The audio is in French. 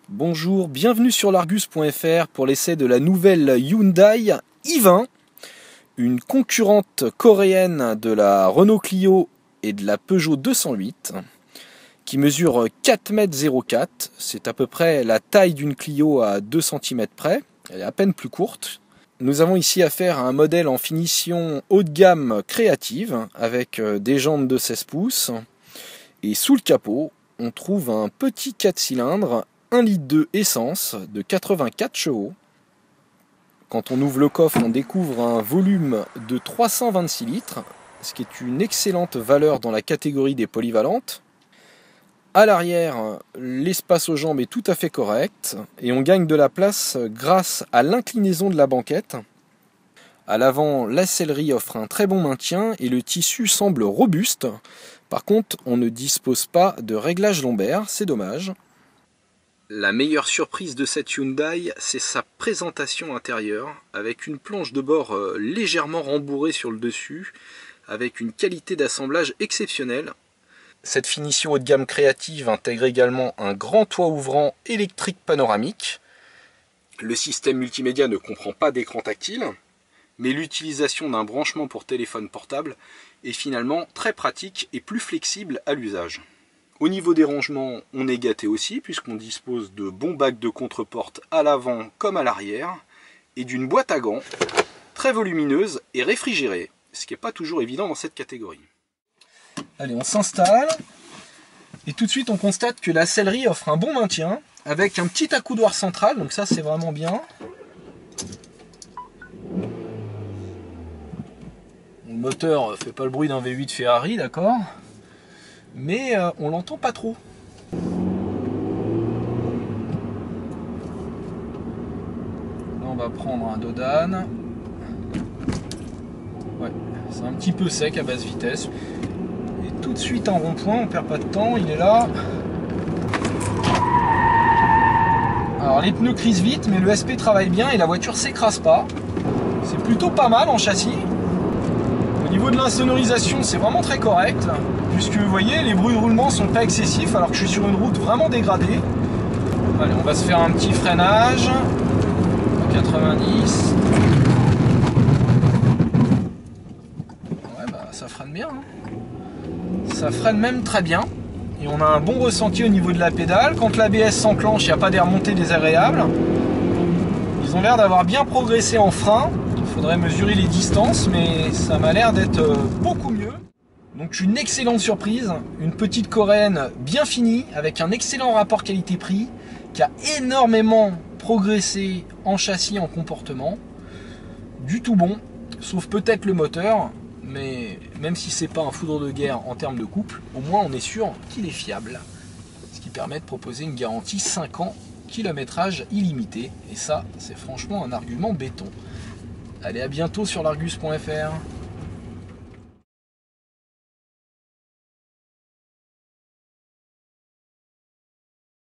Bonjour, bienvenue sur l'Argus.fr pour l'essai de la nouvelle Hyundai i20, une concurrente coréenne de la Renault Clio et de la Peugeot 208, qui mesure 4,04 m, c'est à peu près la taille d'une Clio à 2 cm près, elle est à peine plus courte. Nous avons ici affaire à un modèle en finition haut de gamme créative, avec des jantes de 16 pouces, et sous le capot, on trouve un petit 4 cylindres 1,2 litre essence de 84 chevaux. Quand on ouvre le coffre, on découvre un volume de 326 litres, ce qui est une excellente valeur dans la catégorie des polyvalentes. À l'arrière, l'espace aux jambes est tout à fait correct et on gagne de la place grâce à l'inclinaison de la banquette. À l'avant, la sellerie offre un très bon maintien et le tissu semble robuste. Par contre, on ne dispose pas de réglage lombaire, c'est dommage. La meilleure surprise de cette Hyundai, c'est sa présentation intérieure, avec une planche de bord légèrement rembourrée sur le dessus, avec une qualité d'assemblage exceptionnelle. Cette finition haut de gamme créative intègre également un grand toit ouvrant électrique panoramique. Le système multimédia ne comprend pas d'écran tactile, mais l'utilisation d'un branchement pour téléphone portable est finalement très pratique et plus flexible à l'usage. Au niveau des rangements, on est gâté aussi, puisqu'on dispose de bons bacs de contre-porte à l'avant comme à l'arrière, et d'une boîte à gants très volumineuse et réfrigérée, ce qui n'est pas toujours évident dans cette catégorie. Allez, on s'installe, et tout de suite on constate que la sellerie offre un bon maintien, avec un petit accoudoir central, donc ça c'est vraiment bien. Le moteur fait pas le bruit d'un V8 Ferrari, d'accord, mais on l'entend pas trop. Là on va prendre un Dodane. Ouais, c'est un petit peu sec à basse vitesse. Et tout de suite un rond-point, on perd pas de temps, il est là. Alors les pneus crissent vite, mais le SP travaille bien et la voiture s'écrase pas. C'est plutôt pas mal en châssis. Au niveau de l'insonorisation, c'est vraiment très correct, puisque vous voyez, les bruits de roulement sont pas excessifs alors que je suis sur une route vraiment dégradée. Allez, on va se faire un petit freinage. 90. Ouais, bah ça freine bien. Hein. Ça freine même très bien. Et on a un bon ressenti au niveau de la pédale. Quand l'ABS s'enclenche, il n'y a pas des remontées désagréables. Ils ont l'air d'avoir bien progressé en frein. Il faudrait mesurer les distances, mais ça m'a l'air d'être beaucoup mieux. Donc une excellente surprise, une petite coréenne bien finie, avec un excellent rapport qualité-prix, qui a énormément progressé en châssis, en comportement. Du tout bon, sauf peut-être le moteur, mais même si c'est pas un foudre de guerre en termes de couple, au moins on est sûr qu'il est fiable. Ce qui permet de proposer une garantie 5 ans, kilométrage illimité. Et ça, c'est franchement un argument béton. Allez, à bientôt sur l'Argus.fr.